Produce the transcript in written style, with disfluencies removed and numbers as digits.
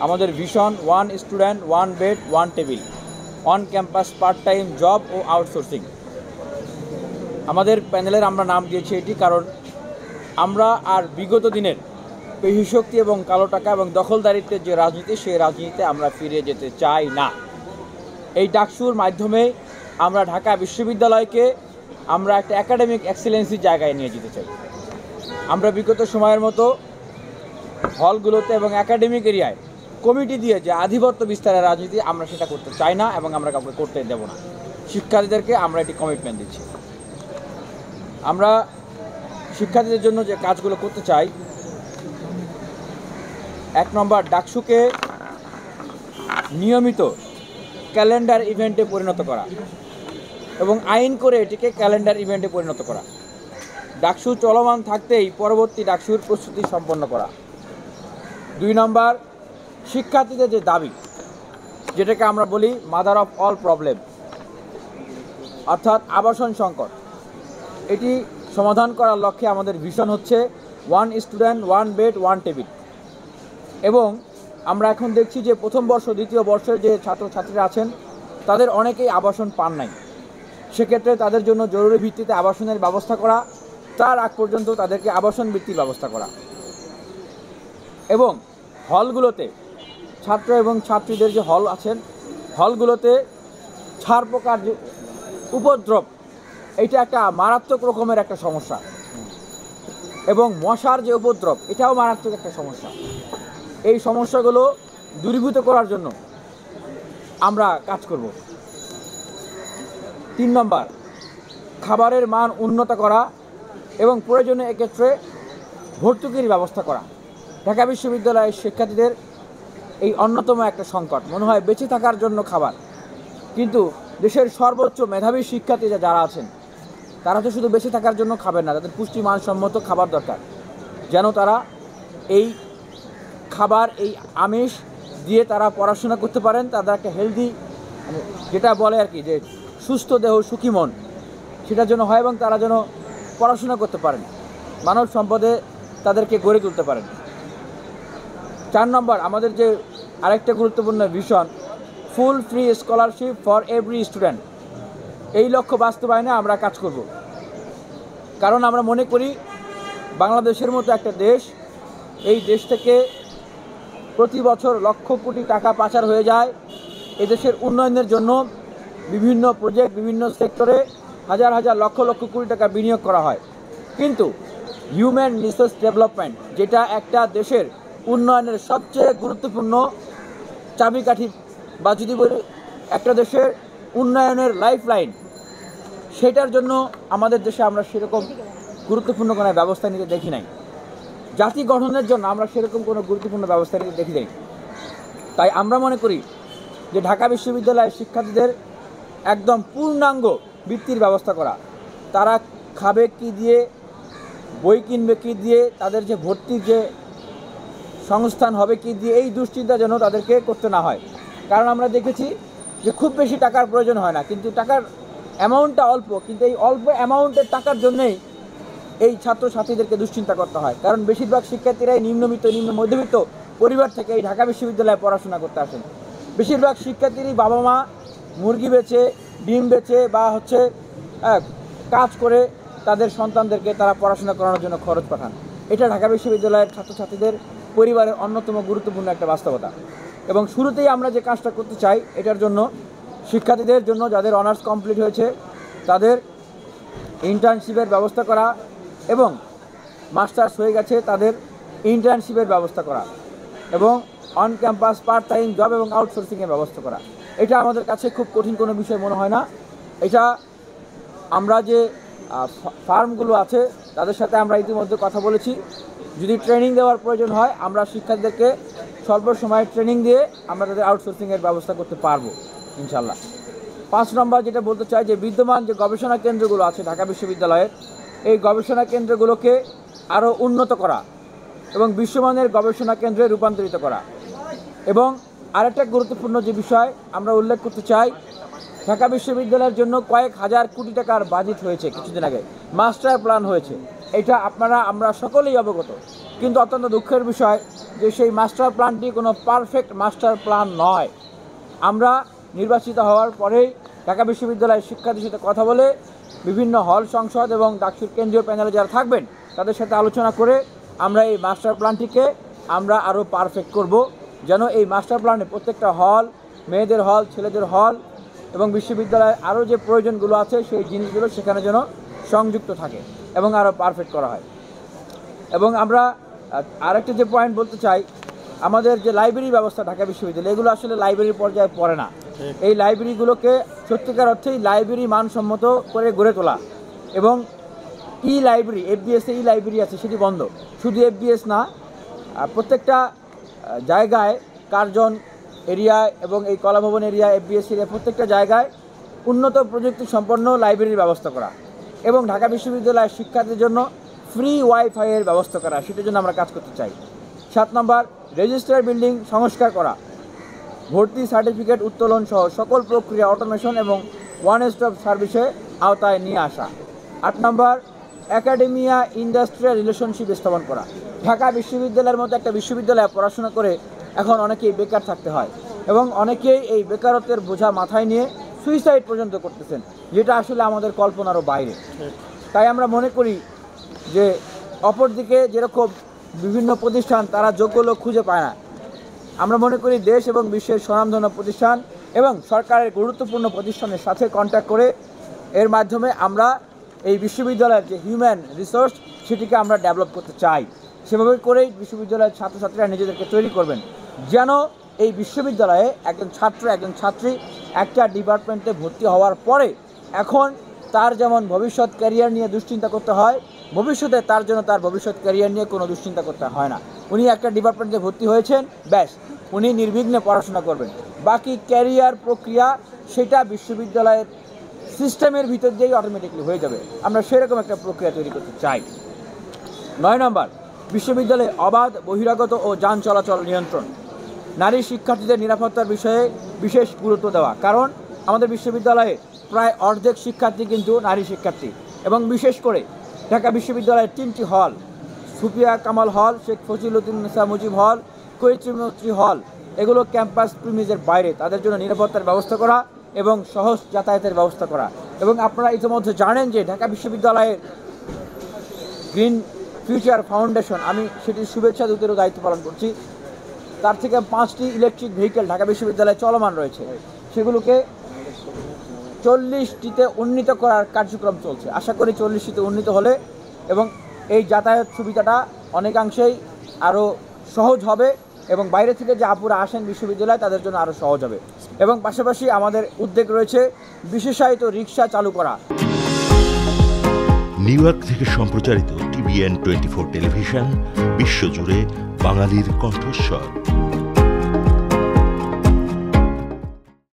আমাদের vision one student one bed one table, on campus part time job ও outsourcing. আমাদের প্যানেলের আমরা নাম দিয়েছি এটি কারণ আমরা আর বিগত দিনের পেশিশক্তি এবং কালো টাকা এবং দখলদারিত্বের যে রাজনীতি, সেই রাজনীতিতে আমরা ফিরে যেতে চাই না। এই ডাকসুর মাধ্যমে আমরা ঢাকা বিশ্ববিদ্যালয়কে আমরা একটা একাডেমিক এক্সেলেন্সির জায়গায় নিয়ে যেতে চাই। আমরা বিগত সময়ের মতো হলগুলোতে এবং একাডেমিক এরিয়ায় কমিটি দিয়ে যে আধিপত্য বিস্তারের রাজনীতি, আমরা সেটা করতে চাই না এবং আমরা কাউকে করতে দেব না। শিক্ষার্থীদেরকে আমরা এটি কমিটমেন্ট দিচ্ছি। আমরা শিক্ষার্থীদের জন্য যে কাজগুলো করতে চাই, 1 নম্বর, ডাকসুকে নিয়মিত ক্যালেন্ডার ইভেন্টে পরিণত করা এবং আইন করে এটিকে ক্যালেন্ডার ইভেন্টে পরিণত করা। ডাকসু চলমান থাকতেই পরবর্তী ডাকসুর প্রস্তুতি সম্পন্ন করা। 2 নম্বর, শিক্ষার্থীদের যে দাবি, যেটাকে আমরা বলি মাদার অফ অল প্রবলেম, অর্থাৎ আবাসন সংকট, এটি সমাধান করার লক্ষ্যে আমাদের ভিশন হচ্ছে one student one bed one table. এবং আমরা এখন দেখছি যে প্রথম বর্ষ দ্বিতীয় বর্ষের যে ছাত্রছাত্রীরা আছেন তাদের অনেকেই আবাসন পান নাই। সেক্ষেত্রে তাদের জন্য জরুরি ভিত্তিতে আবাসনের ব্যবস্থা করা, তার আগ পর্যন্ত তাদেরকে আবাসন বৃত্তির ব্যবস্থা করা এবং হলগুলোতে ছাত্র এবং ছাত্রীদের যে হল আছেন, হলগুলোতে ছাড় পোকার যে উপদ্রব, এটা একটা মারাত্মক রকমের একটা সমস্যা এবং মশার যে উপদ্রব, এটাও মারাত্মক একটা সমস্যা। এই সমস্যাগুলো দূরীভূত করার জন্য আমরা কাজ করব। 3 নম্বর, খাবারের মান উন্নত করা এবং প্রয়োজনে এক্ষেত্রে ভর্তুকির ব্যবস্থা করা। ঢাকা বিশ্ববিদ্যালয়ের শিক্ষার্থীদের এই অন্যতম একটা সংকট মনে হয় বেঁচে থাকার জন্য খাবার, কিন্তু দেশের সর্বোচ্চ মেধাবী শিক্ষার্থীরা যারা আছেন তারা তো শুধু বেঁচে থাকার জন্য খাবেন না, তাদের পুষ্টি মানসম্মত খাবার দরকার, যেন তারা এই খাবার, এই আমিষ দিয়ে তারা পড়াশোনা করতে পারেন। তাদের একটা হেলদি, যেটা বলে আর কি, যে সুস্থ দেহ সুখী মন, সেটার জন্য হয় এবং তারা যেন পড়াশোনা করতে পারেন, মানব সম্পদে তাদেরকে গড়ে তুলতে পারেন। 4 নম্বর, আমাদের যে আরেকটা গুরুত্বপূর্ণ vision, full free scholarship for every student. এই লক্ষ্য বাস্তবায়নে আমরা কাজ করব, কারণ আমরা মনে করি বাংলাদেশের মতো একটা দেশ, এই দেশ থেকে প্রতি বছর লক্ষ কোটি টাকা পাচার হয়ে যায়। এদেশের উন্নয়নের জন্য বিভিন্ন প্রজেক্ট, বিভিন্ন সেক্টরে হাজার হাজার লক্ষ লক্ষ কোটি টাকা বিনিয়োগ করা হয়, কিন্তু হিউম্যান রিসোর্স ডেভেলপমেন্ট, যেটা একটা দেশের উন্নয়নের সবচেয়ে গুরুত্বপূর্ণ চাবিকাঠি, বা যদি বলি একটা দেশের উন্নয়নের লাইফলাইন, সেটার জন্য আমাদের দেশে আমরা সেরকম গুরুত্বপূর্ণ কোনো ব্যবস্থা নিতে দেখি নাই। জাতি গঠনের জন্য আমরা সেরকম কোনো গুরুত্বপূর্ণ ব্যবস্থা নিতে দেখি নাই। তাই আমরা মনে করি যে ঢাকা বিশ্ববিদ্যালয়ের শিক্ষার্থীদের একদম পূর্ণাঙ্গ বৃত্তির ব্যবস্থা করা, তারা খাবে কি দিয়ে, বই কিনবে কি দিয়ে, তাদের যে ভর্তির যে সংস্থান হবে কি দিয়ে, এই দুশ্চিন্তা যেন তাদেরকে করতে না হয়। কারণ আমরা দেখেছি যে খুব বেশি টাকার প্রয়োজন হয় না, কিন্তু টাকার অ্যামাউন্টটা অল্প, কিন্তু এই অল্প অ্যামাউন্টের টাকার জন্যই এই ছাত্রছাত্রীদেরকে দুশ্চিন্তা করতে হয়। কারণ বেশিরভাগ শিক্ষার্থীরাই নিম্ন মধ্যবিত্ত পরিবার থেকে এই ঢাকা বিশ্ববিদ্যালয়ে পড়াশোনা করতে আসেন। বেশিরভাগ শিক্ষার্থীরই বাবা মা মুরগি বেচে, ডিম বেচে বা কাজ করে তাদের সন্তানদেরকে তারা পড়াশোনা করানোর জন্য খরচ পাঠান। এটা ঢাকা বিশ্ববিদ্যালয়ের ছাত্রছাত্রীদের পরিবারের অন্যতম গুরুত্বপূর্ণ একটা বাস্তবতা। এবং শুরুতেই আমরা যে কাজটা করতে চাই, এটার জন্য শিক্ষার্থীদের জন্য যাদের অনার্স কমপ্লিট হয়েছে তাদের ইন্টার্নশিপের ব্যবস্থা করা এবং মাস্টার্স হয়ে গেছে তাদের ইন্টার্নশিপের ব্যবস্থা করা এবং on campus part time job এবং আউটসোর্সিংয়ের ব্যবস্থা করা। এটা আমাদের কাছে খুব কঠিন কোনো বিষয় মনে হয় না। এটা আমরা যে ফার্মগুলো আছে তাদের সাথে আমরা ইতিমধ্যে কথা বলেছি, যদি ট্রেনিং দেওয়ার প্রয়োজন হয় আমরা শিক্ষার্থীদেরকে স্বল্প সময়ে ট্রেনিং দিয়ে আমরা তাদের আউটসোর্সিংয়ের ব্যবস্থা করতে পারবো ইনশাল্লাহ। 5 নম্বর যেটা বলতে চাই, যে বিদ্যমান যে গবেষণা কেন্দ্রগুলো আছে ঢাকা বিশ্ববিদ্যালয়ের, এই গবেষণা কেন্দ্রগুলোকে আরও উন্নত করা এবং বিশ্বমানের গবেষণা কেন্দ্রে রূপান্তরিত করা। এবং আরেকটা গুরুত্বপূর্ণ যে বিষয় আমরা উল্লেখ করতে চাই, ঢাকা বিশ্ববিদ্যালয়ের জন্য কয়েক হাজার কোটি টাকার বাজেট হয়েছে কিছুদিন আগে, মাস্টার প্ল্যান হয়েছে, এটা আমরা সকলেই অবগত। কিন্তু অত্যন্ত দুঃখের বিষয় যে সেই মাস্টার প্ল্যানটি কোনো পারফেক্ট মাস্টার প্ল্যান নয়। আমরা নির্বাচিত হওয়ার পরেই ঢাকা বিশ্ববিদ্যালয়ের শিক্ষার্থীর সাথে কথা বলে বিভিন্ন হল সংসদ এবং ডাকসুর কেন্দ্রীয় প্যানেলে যারা থাকবেন তাদের সাথে আলোচনা করে আমরা এই মাস্টার প্ল্যানটিকে আমরা আরও পারফেক্ট করব, যেন এই মাস্টার প্ল্যানে প্রত্যেকটা হল, মেয়েদের হল, ছেলেদের হল এবং বিশ্ববিদ্যালয়ের আরও যে প্রয়োজনগুলো আছে সেই জিনিসগুলো সেখানে যেন সংযুক্ত থাকে এবং আরও পারফেক্ট করা হয়। এবং আমরা আরেকটা যে পয়েন্ট বলতে চাই, আমাদের যে লাইব্রেরি ব্যবস্থা ঢাকা বিশ্ববিদ্যালয়, এগুলো আসলে লাইব্রেরির পর্যায়ে পড়ে না। এই লাইব্রেরিগুলোকে সত্যিকার অর্থেই লাইব্রেরি মানসম্মত করে গড়ে তোলা এবং লাইব্রেরি, এফবিএসে লাইব্রেরি আছে সেটি বন্ধ। শুধু এফবিএস না, প্রত্যেকটা জায়গায় কার্জন এরিয়ায় এবং এই কলাভবন এরিয়া, এফবিএস এরিয়া, প্রত্যেকটা জায়গায় উন্নত প্রযুক্তি সম্পন্ন লাইব্রেরির ব্যবস্থা করা এবং ঢাকা বিশ্ববিদ্যালয়ের শিক্ষার্থীদের জন্য ফ্রি ওয়াইফাইয়ের ব্যবস্থা করা, সেটার জন্য আমরা কাজ করতে চাই। 7 নম্বর, রেজিস্টার বিল্ডিং সংস্কার করা, ভর্তি সার্টিফিকেট উত্তোলন সহ সকল প্রক্রিয়া অটোমেশন এবং ওয়ান স্টপ সার্ভিসে আওতায় নিয়ে আসা। 8 নম্বর, একাডেমিয়া ইন্ডাস্ট্রিয়াল রিলেশনশিপ স্থাপন করা। ঢাকা বিশ্ববিদ্যালয়ের মতো একটা বিশ্ববিদ্যালয়ে পড়াশোনা করে এখন অনেকেই বেকার থাকতে হয় এবং অনেকেই এই বেকারত্বের বোঝা মাথায় নিয়ে সুইসাইড পর্যন্ত করতেছেন, যেটা আসলে আমাদের কল্পনারও বাইরে। তাই আমরা মনে করি যে অপরদিকে যেরকম বিভিন্ন প্রতিষ্ঠান তারা যোগ্য লোক খুঁজে পায় না, আমরা মনে করি দেশ এবং বিশ্বের স্বনামধন্য প্রতিষ্ঠান এবং সরকারের গুরুত্বপূর্ণ প্রতিষ্ঠানের সাথে কন্ট্যাক্ট করে এর মাধ্যমে আমরা এই বিশ্ববিদ্যালয়ের যে হিউম্যান রিসোর্স সেটিকে আমরা ডেভেলপ করতে চাই। সেভাবে করেই বিশ্ববিদ্যালয়ের ছাত্রছাত্রীরা নিজেদেরকে তৈরি করবেন, যেন এই বিশ্ববিদ্যালয়ে একজন ছাত্র, একজন ছাত্রী একটা ডিপার্টমেন্টে ভর্তি হওয়ার পরে এখন তার যেমন ভবিষ্যৎ ক্যারিয়ার নিয়ে দুশ্চিন্তা করতে হয়, ভবিষ্যতে তার জন্য তার ভবিষ্যৎ ক্যারিয়ার নিয়ে কোনো দুশ্চিন্তা করতে হয় না। উনি একটা ডিপার্টমেন্টে ভর্তি হয়েছেন, ব্যাস উনি নির্বিঘ্নে পড়াশোনা করবেন। বাকি ক্যারিয়ার প্রক্রিয়া সেটা বিশ্ববিদ্যালয়ের সিস্টেমের ভিতর দিয়েই অটোমেটিকলি হয়ে যাবে। আমরা সেরকম একটা প্রক্রিয়া তৈরি করতে চাই। 9 নম্বর, বিশ্ববিদ্যালয়ে অবাধ বহিরাগত ও যান চলাচল নিয়ন্ত্রণ, নারী শিক্ষার্থীদের নিরাপত্তার বিষয়ে বিশেষ গুরুত্ব দেওয়া, কারণ আমাদের বিশ্ববিদ্যালয়ে প্রায় অর্ধেক শিক্ষার্থী কিন্তু নারী শিক্ষার্থী এবং বিশেষ করে ঢাকা বিশ্ববিদ্যালয়ের 3টি হল, সুফিয়া কামাল হল, শেখ ফজিলুদ্দিন মুজিব হল, কৈত্রী হল, এগুলো ক্যাম্পাস প্রিমিজের বাইরে, তাদের জন্য নিরাপত্তার ব্যবস্থা করা এবং সহজ যাতায়াতের ব্যবস্থা করা। এবং আপনারা ইতিমধ্যে জানেন যে ঢাকা বিশ্ববিদ্যালয়ের গ্রিন ফিউচার ফাউন্ডেশন, আমি সেটির শুভেচ্ছা দূতেরও দায়িত্ব পালন করছি, তার থেকে 5টি ইলেকট্রিক ভেহিকেল ঢাকা বিশ্ববিদ্যালয়ে চলমান রয়েছে, সেগুলোকে 40টিতে উন্নীত করার কার্যক্রম চলছে। আশা করি 40টিতে উন্নীত হলে এবং এই যাতায়াত সুবিধাটা অনেকাংশেই আরও সহজ হবে এবং বাইরে থেকে যে আপুরা আসেন বিশ্ববিদ্যালয়ে তাদের জন্য আরও সহজ হবে। এবং পাশাপাশি আমাদের উদ্যোগ রয়েছে বিশেষায়িত রিক্সা চালু করা। নিউ ইয়র্ক থেকে সম্প্রচারিত TVN 24 টেলিভিশন বিশ্বজুড়ে বাঙালির কণ্ঠস্বর।